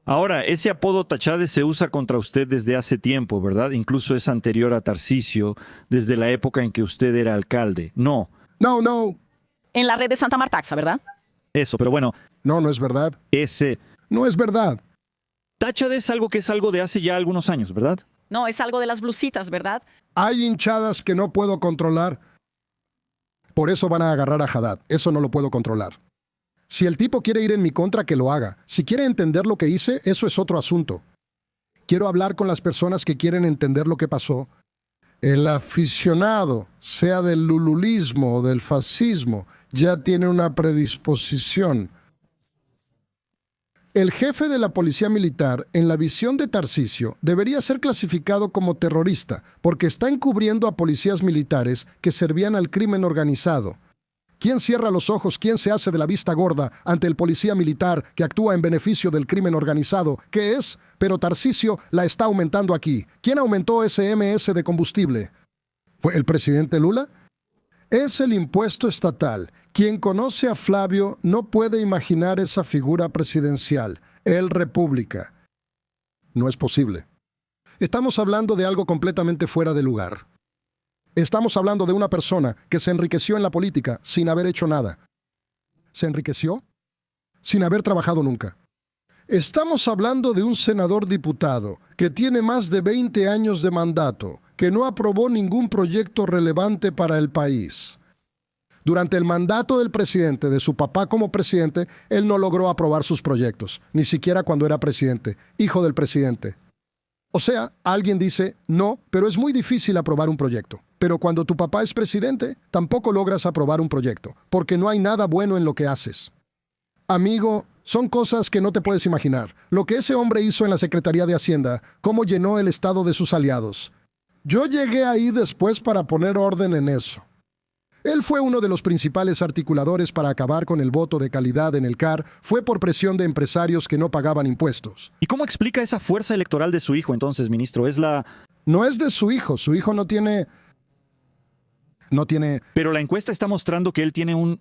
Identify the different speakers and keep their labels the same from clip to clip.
Speaker 1: Ahora, ese apodo Tachade se usa contra usted desde hace tiempo, ¿verdad? Incluso es anterior a Tarcisio, desde la época en que usted era alcalde. No,
Speaker 2: No.
Speaker 3: En la red de Santa Martaxa, ¿verdad?
Speaker 1: eso, pero bueno,
Speaker 2: No es verdad.
Speaker 1: ese
Speaker 2: No es verdad.
Speaker 1: Tachade es algo de hace ya algunos años, ¿verdad?
Speaker 3: No, es algo de las blusitas, ¿verdad?
Speaker 2: Hay hinchadas que no puedo controlar. Por eso van a agarrar a Haddad. Eso no lo puedo controlar. Si el tipo quiere ir en mi contra, que lo haga. Si quiere entender lo que hice, eso es otro asunto. Quiero hablar con las personas que quieren entender lo que pasó. El aficionado, sea del lululismo o del fascismo, ya tiene una predisposición. El jefe de la policía militar, en la visión de Tarcisio, debería ser clasificado como terrorista, porque está encubriendo a policías militares que servían al crimen organizado. ¿Quién cierra los ojos? ¿Quién se hace de la vista gorda ante el policía militar que actúa en beneficio del crimen organizado? ¿Qué es? Pero Tarcisio la está aumentando aquí. ¿Quién aumentó ese MS de combustible? ¿Fue el presidente Lula? Es el impuesto estatal. Quien conoce a Flavio no puede imaginar esa figura presidencial. El República. No es posible. Estamos hablando de algo completamente fuera de lugar. Estamos hablando de una persona que se enriqueció en la política sin haber hecho nada. ¿Se enriqueció? Sin haber trabajado nunca. Estamos hablando de un senador diputado que tiene más de 20 años de mandato, que no aprobó ningún proyecto relevante para el país. Durante el mandato del presidente, de su papá como presidente, él no logró aprobar sus proyectos, ni siquiera cuando era presidente, hijo del presidente. O sea, alguien dice, no, pero es muy difícil aprobar un proyecto. Pero cuando tu papá es presidente, tampoco logras aprobar un proyecto, porque no hay nada bueno en lo que haces. Amigo, son cosas que no te puedes imaginar. Lo que ese hombre hizo en la Secretaría de Hacienda, cómo llenó el Estado de sus aliados. Yo llegué ahí después para poner orden en eso. Él fue uno de los principales articuladores para acabar con el voto de calidad en el CAR, fue por presión de empresarios que no pagaban impuestos.
Speaker 1: ¿Y cómo explica esa fuerza electoral de su hijo entonces, ministro?
Speaker 2: No es de su hijo no tiene...
Speaker 1: Pero la encuesta está mostrando que él tiene un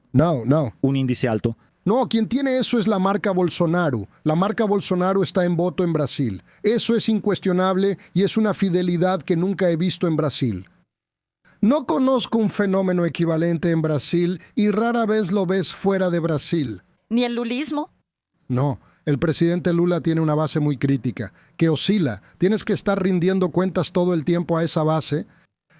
Speaker 1: índice alto.
Speaker 2: No, quien tiene eso es la marca Bolsonaro. La marca Bolsonaro está en voto en Brasil. Eso es incuestionable y es una fidelidad que nunca he visto en Brasil. No conozco un fenómeno equivalente en Brasil y rara vez lo ves fuera de Brasil.
Speaker 3: ¿Ni el lulismo?
Speaker 2: No, el presidente Lula tiene una base muy crítica, que oscila. Tienes que estar rindiendo cuentas todo el tiempo a esa base.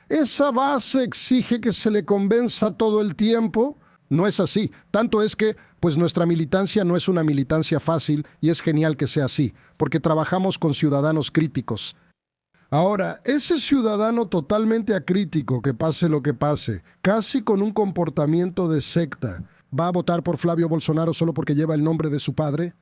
Speaker 2: ¿Esa base exige que se le convenza todo el tiempo? No es así. Tanto es que, pues nuestra militancia no es una militancia fácil y es genial que sea así, porque trabajamos con ciudadanos críticos. Ahora, ese ciudadano totalmente acrítico, que pase lo que pase, casi con un comportamiento de secta, ¿va a votar por Flavio Bolsonaro solo porque lleva el nombre de su padre?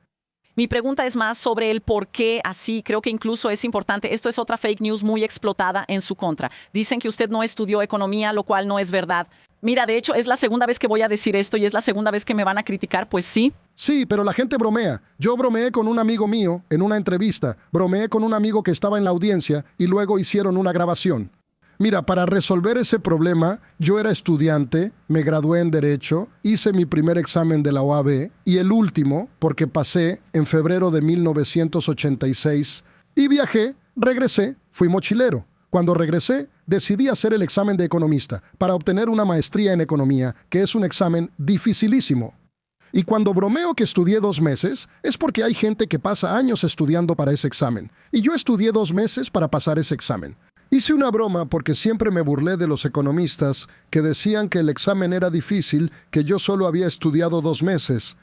Speaker 3: Mi pregunta es más sobre el por qué así. Creo que incluso es importante. Esto es otra fake news muy explotada en su contra. Dicen que usted no estudió economía, lo cual no es verdad. Mira, de hecho, es la segunda vez que voy a decir esto y es la segunda vez que me van a criticar, pues sí.
Speaker 2: Sí, pero la gente bromea. Yo bromeé con un amigo mío en una entrevista. Bromeé con un amigo que estaba en la audiencia y luego hicieron una grabación. Mira, para resolver ese problema, yo era estudiante, me gradué en Derecho, hice mi primer examen de la OAB y el último, porque pasé en febrero de 1986, y viajé, regresé, fui mochilero. Cuando regresé, decidí hacer el examen de economista para obtener una maestría en economía, que es un examen dificilísimo. Y cuando bromeo que estudié 2 meses, es porque hay gente que pasa años estudiando para ese examen. Y yo estudié 2 meses para pasar ese examen. Hice una broma porque siempre me burlé de los economistas que decían que el examen era difícil, que yo solo había estudiado 2 meses.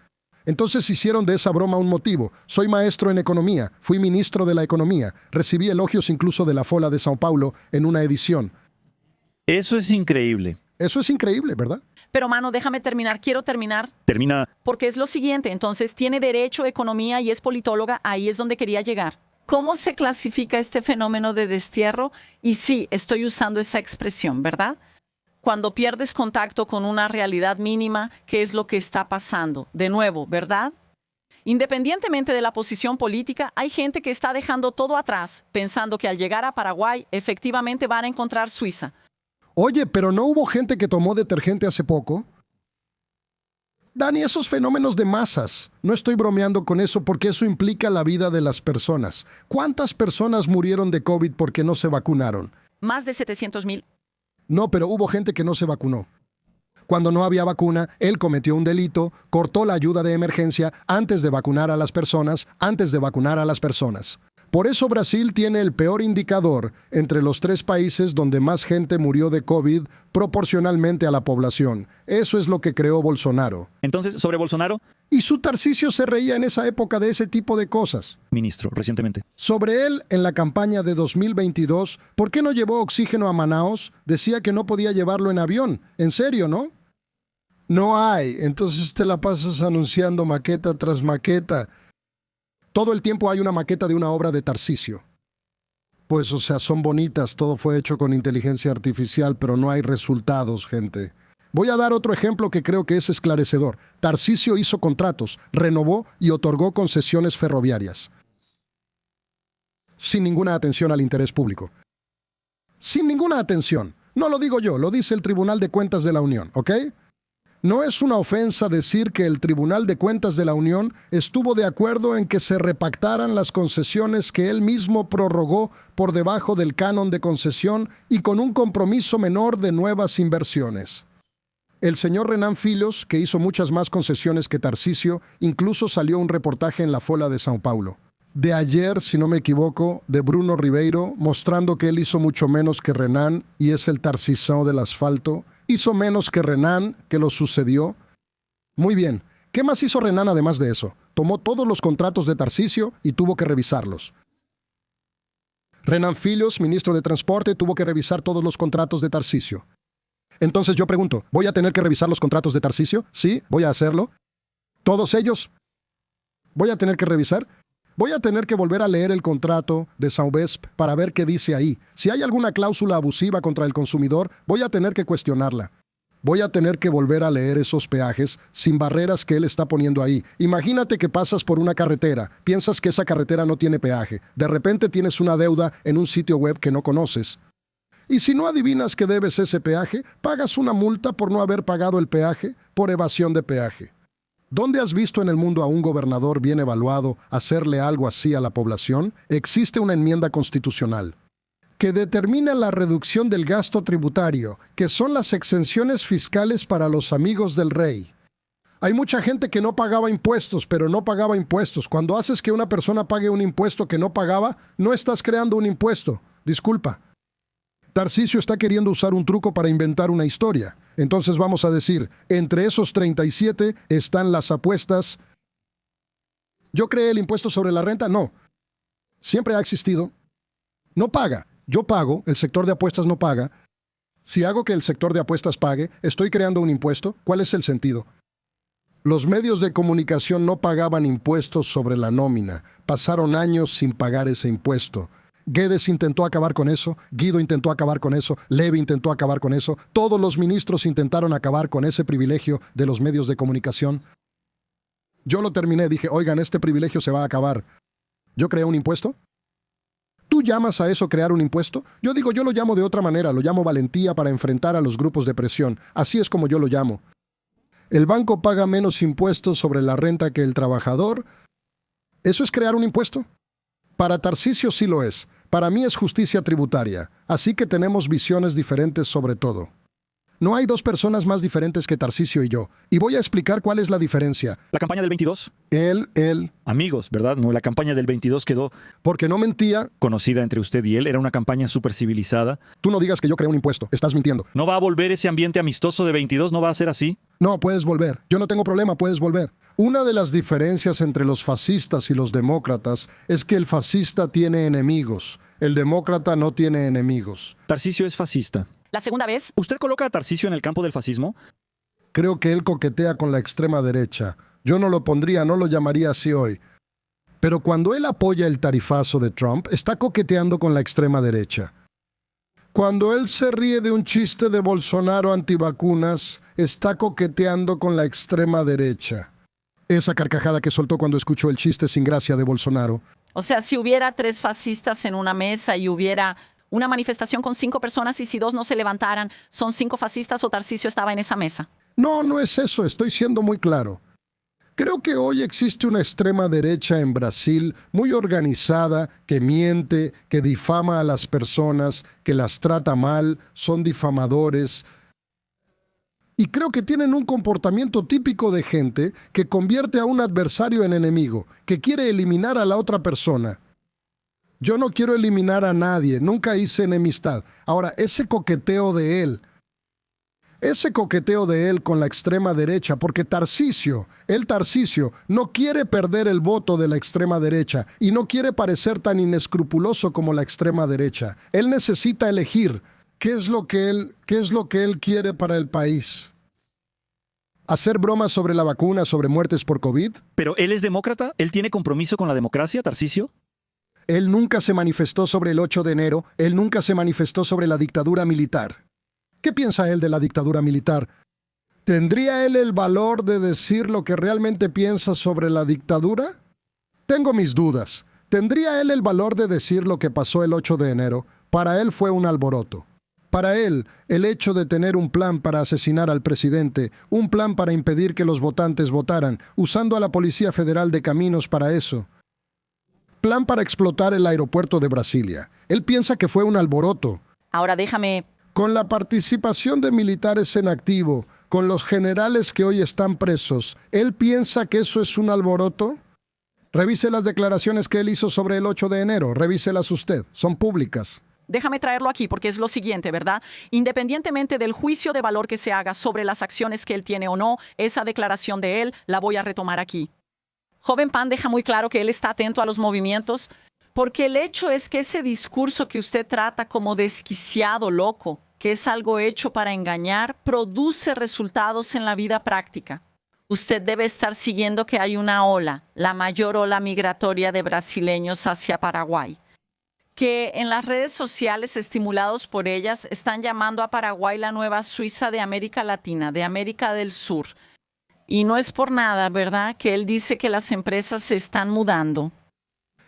Speaker 2: Entonces hicieron de esa broma un motivo. Soy maestro en economía, fui ministro de la economía, recibí elogios incluso de la Folha de São Paulo en una edición.
Speaker 1: Eso es increíble.
Speaker 2: Eso es increíble, ¿verdad?
Speaker 3: Pero, mano, déjame terminar. Quiero terminar.
Speaker 1: Termina.
Speaker 3: Porque es lo siguiente. Entonces, tiene derecho, economía y es politóloga. Ahí es donde quería llegar. ¿Cómo se clasifica este fenómeno de destierro? Y sí, estoy usando esa expresión, ¿verdad? Cuando pierdes contacto con una realidad mínima, ¿qué es lo que está pasando? De nuevo, ¿verdad? Independientemente de la posición política, hay gente que está dejando todo atrás, pensando que al llegar a Paraguay, efectivamente van a encontrar Suiza.
Speaker 2: Oye, ¿pero no hubo gente que tomó detergente hace poco? Dani, esos fenómenos de masas. No estoy bromeando con eso porque eso implica la vida de las personas. ¿Cuántas personas murieron de COVID porque no se vacunaron?
Speaker 3: Más de 700,000.
Speaker 2: No, pero hubo gente que no se vacunó. Cuando no había vacuna, él cometió un delito, cortó la ayuda de emergencia antes de vacunar a las personas. Por eso Brasil tiene el peor indicador entre los 3 países donde más gente murió de COVID proporcionalmente a la población. Eso es lo que creó Bolsonaro.
Speaker 1: Entonces, sobre Bolsonaro,
Speaker 2: Y su Tarcisio se reía en esa época de ese tipo de cosas.
Speaker 1: ministro, recientemente.
Speaker 2: Sobre él, en la campaña de 2022, ¿por qué no llevó oxígeno a Manaos? Decía que no podía llevarlo en avión. En serio, ¿no? No hay. Entonces te la pasas anunciando maqueta tras maqueta. Todo el tiempo hay una maqueta de una obra de Tarcisio. Pues, o sea, son bonitas, todo fue hecho con inteligencia artificial, pero no hay resultados, gente. Voy a dar otro ejemplo que creo que es esclarecedor. Tarcisio hizo contratos, renovó y otorgó concesiones ferroviarias. Sin ninguna atención al interés público. Sin ninguna atención. No lo digo yo, lo dice el Tribunal de Cuentas de la Unión, ¿ok? No es una ofensa decir que el Tribunal de Cuentas de la Unión estuvo de acuerdo en que se repactaran las concesiones que él mismo prorrogó por debajo del canon de concesión y con un compromiso menor de nuevas inversiones. El señor Renan Filhos, que hizo muchas más concesiones que Tarcisio, incluso salió un reportaje en la Folha de São Paulo. De ayer, si no me equivoco, de Bruno Ribeiro, mostrando que él hizo mucho menos que Renan y es el Tarcisão del asfalto. Hizo menos que Renan, que lo sucedió. Muy bien. ¿Qué más hizo Renan además de eso? Tomó todos los contratos de Tarcisio y tuvo que revisarlos. Renan Filhos, ministro de Transporte, tuvo que revisar todos los contratos de Tarcisio. Entonces yo pregunto, ¿voy a tener que revisar los contratos de Tarcisio? Sí, voy a hacerlo. ¿Todos ellos? ¿Voy a tener que revisar? Voy a tener que volver a leer el contrato de Saubesp para ver qué dice ahí. Si hay alguna cláusula abusiva contra el consumidor, voy a tener que cuestionarla. Voy a tener que volver a leer esos peajes sin barreras que él está poniendo ahí. Imagínate que pasas por una carretera, piensas que esa carretera no tiene peaje. De repente tienes una deuda en un sitio web que no conoces. Y si no adivinas que debes ese peaje, pagas una multa por no haber pagado el peaje por evasión de peaje. ¿Dónde has visto en el mundo a un gobernador bien evaluado hacerle algo así a la población? Existe una enmienda constitucional que determina la reducción del gasto tributario, que son las exenciones fiscales para los amigos del rey. Hay mucha gente que no pagaba impuestos, pero no pagaba impuestos. Cuando haces que una persona pague un impuesto que no pagaba, no estás creando un impuesto. Disculpa. Tarcisio está queriendo usar un truco para inventar una historia. Entonces vamos a decir, entre esos 37 están las apuestas. ¿Yo creé el impuesto sobre la renta? No. Siempre ha existido. No paga. Yo pago, el sector de apuestas no paga. Si hago que el sector de apuestas pague, ¿estoy creando un impuesto? ¿Cuál es el sentido? Los medios de comunicación no pagaban impuestos sobre la nómina. Pasaron años sin pagar ese impuesto. Guedes intentó acabar con eso, Guido intentó acabar con eso, Levy intentó acabar con eso, todos los ministros intentaron acabar con ese privilegio de los medios de comunicación. Yo lo terminé, dije, oigan, este privilegio se va a acabar. ¿Yo creé un impuesto? ¿Tú llamas a eso crear un impuesto? Yo digo, yo lo llamo de otra manera, lo llamo valentía para enfrentar a los grupos de presión. Así es como yo lo llamo. El banco paga menos impuestos sobre la renta que el trabajador. ¿Eso es crear un impuesto? Para Tarcisio sí lo es. Para mí es justicia tributaria. Así que tenemos visiones diferentes sobre todo. No hay 2 personas más diferentes que Tarcisio y yo. Y voy a explicar cuál es la diferencia.
Speaker 1: La campaña del 22.
Speaker 2: Él.
Speaker 1: Amigos, ¿verdad? No, la campaña del 22 quedó
Speaker 2: Porque no mentía.
Speaker 1: conocida entre usted y él. Era una campaña súper civilizada.
Speaker 2: Tú no digas que yo creé un impuesto. Estás mintiendo.
Speaker 1: ¿No va a volver ese ambiente amistoso de 22? ¿No va a ser así?
Speaker 2: No, puedes volver. Yo no tengo problema, puedes volver. Una de las diferencias entre los fascistas y los demócratas es que el fascista tiene enemigos. El demócrata no tiene enemigos.
Speaker 1: Tarcisio es fascista.
Speaker 3: La segunda vez,
Speaker 1: ¿Usted coloca a Tarcisio en el campo del fascismo?
Speaker 2: Creo que él coquetea con la extrema derecha. Yo no lo pondría, no lo llamaría así hoy. Pero cuando él apoya el tarifazo de Trump, está coqueteando con la extrema derecha. Cuando él se ríe de un chiste de Bolsonaro antivacunas, está coqueteando con la extrema derecha. Esa carcajada que soltó cuando escuchó el chiste sin gracia de Bolsonaro.
Speaker 3: o sea, si hubiera 3 fascistas en una mesa y hubiera una manifestación con 5 personas y si 2 no se levantaran, ¿son 5 fascistas o Tarcisio estaba en esa mesa?
Speaker 2: No, no es eso, estoy siendo muy claro. Creo que hoy existe una extrema derecha en Brasil muy organizada, que miente, que difama a las personas, que las trata mal, son difamadores. Y creo que tienen un comportamiento típico de gente que convierte a un adversario en enemigo, que quiere eliminar a la otra persona. Yo no quiero eliminar a nadie, nunca hice enemistad. Ahora, ese coqueteo de él con la extrema derecha, porque Tarcisio, no quiere perder el voto de la extrema derecha y no quiere parecer tan inescrupuloso como la extrema derecha. Él necesita elegir qué es lo que él quiere para el país. ¿Hacer bromas sobre la vacuna, sobre muertes por COVID?
Speaker 1: ¿Pero él es demócrata? ¿Él tiene compromiso con la democracia, Tarcisio?
Speaker 2: Él nunca se manifestó sobre el 8 de enero, él nunca se manifestó sobre la dictadura militar. ¿Qué piensa él de la dictadura militar? ¿Tendría él el valor de decir lo que realmente piensa sobre la dictadura? Tengo mis dudas. ¿Tendría él el valor de decir lo que pasó el 8 de enero? Para él fue un alboroto. Para él, el hecho de tener un plan para asesinar al presidente, un plan para impedir que los votantes votaran, usando a la Policía Federal de Caminos para eso. Plan para explotar el aeropuerto de Brasilia. Él piensa que fue un alboroto.
Speaker 3: Ahora déjame...
Speaker 2: Con la participación de militares en activo, con los generales que hoy están presos, ¿él piensa que eso es un alboroto? Revise las declaraciones que él hizo sobre el 8 de enero, revíselas usted, son públicas.
Speaker 3: Déjame traerlo aquí porque es lo siguiente, ¿verdad? Independientemente del juicio de valor que se haga sobre las acciones que él tiene o no, esa declaración de él la voy a retomar aquí. Joven Pan deja muy claro que él está atento a los movimientos, porque el hecho es que ese discurso que usted trata como desquiciado, loco, que es algo hecho para engañar, produce resultados en la vida práctica. Usted debe estar siguiendo que hay una ola, la mayor ola migratoria de brasileños hacia Paraguay, que en las redes sociales, estimulados por ellas, están llamando a Paraguay la nueva Suiza de América Latina, de América del Sur. Y no es por nada, ¿verdad?, que él dice que las empresas se están mudando.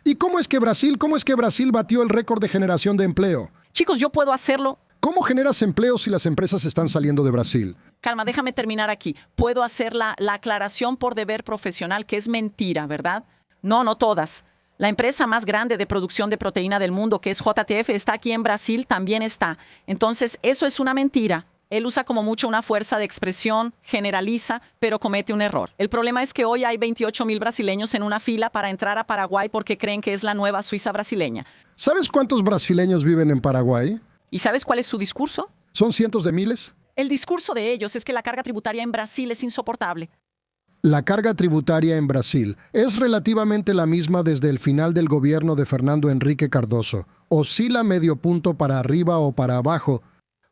Speaker 2: ¿Y cómo es que Brasil batió el récord de generación de empleo?
Speaker 3: Chicos, yo puedo hacerlo.
Speaker 2: ¿Cómo generas empleo si las empresas están saliendo de Brasil?
Speaker 3: Calma, déjame terminar aquí. Puedo hacer la aclaración por deber profesional, que es mentira, ¿verdad? No, no todas. La empresa más grande de producción de proteína del mundo, que es JTF, está aquí en Brasil, también está. Entonces, eso es una mentira. Él usa como mucho una fuerza de expresión, generaliza, pero comete un error. El problema es que hoy hay 28,000 brasileños en una fila para entrar a Paraguay porque creen que es la nueva Suiza brasileña.
Speaker 2: ¿Sabes cuántos brasileños viven en Paraguay?
Speaker 3: ¿Y sabes cuál es su discurso?
Speaker 2: ¿Son cientos de miles?
Speaker 3: El discurso de ellos es que la carga tributaria en Brasil es insoportable.
Speaker 2: La carga tributaria en Brasil es relativamente la misma desde el final del gobierno de Fernando Henrique Cardoso. Oscila medio punto para arriba o para abajo.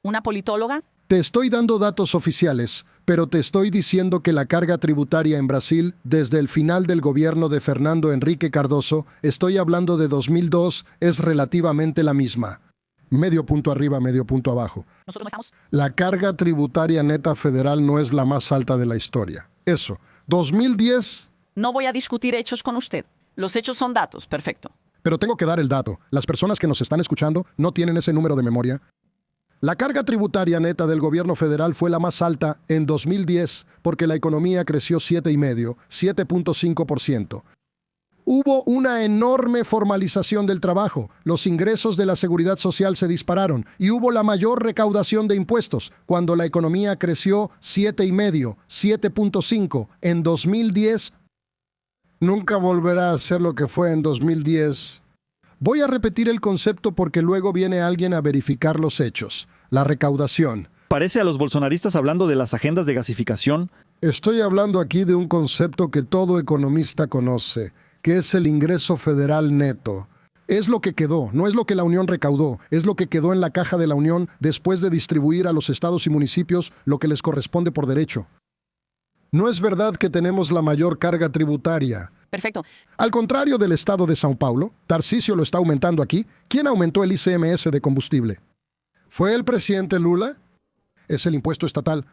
Speaker 3: ¿Una politóloga?
Speaker 2: Te estoy dando datos oficiales, pero te estoy diciendo que la carga tributaria en Brasil, desde el final del gobierno de Fernando Henrique Cardoso, estoy hablando de 2002, es relativamente la misma. Medio punto arriba, medio punto abajo.
Speaker 3: Nosotros no estamos...
Speaker 2: La carga tributaria neta federal no es la más alta de la historia. Eso. 2010...
Speaker 3: No voy a discutir hechos con usted. Los hechos son datos, perfecto.
Speaker 2: Pero tengo que dar el dato. Las personas que nos están escuchando no tienen ese número de memoria. La carga tributaria neta del gobierno federal fue la más alta en 2010 porque la economía creció 7,5%, 7.5%. Hubo una enorme formalización del trabajo, los ingresos de la seguridad social se dispararon y hubo la mayor recaudación de impuestos cuando la economía creció 7,5%, 7.5%. En 2010, nunca volverá a ser lo que fue en 2010. Voy a repetir el concepto porque luego viene alguien a verificar los hechos. La recaudación.
Speaker 1: Parece a los bolsonaristas hablando de las agendas de gasificación.
Speaker 2: Estoy hablando aquí de un concepto que todo economista conoce, que es el ingreso federal neto. Es lo que quedó, no es lo que la Unión recaudó, es lo que quedó en la caja de la Unión después de distribuir a los estados y municipios lo que les corresponde por derecho. No es verdad que tenemos la mayor carga tributaria.
Speaker 3: Perfecto.
Speaker 2: Al contrario del estado de São Paulo, Tarcisio lo está aumentando aquí. ¿Quién aumentó el ICMS de combustible? ¿Fue el presidente Lula? Es el impuesto estatal.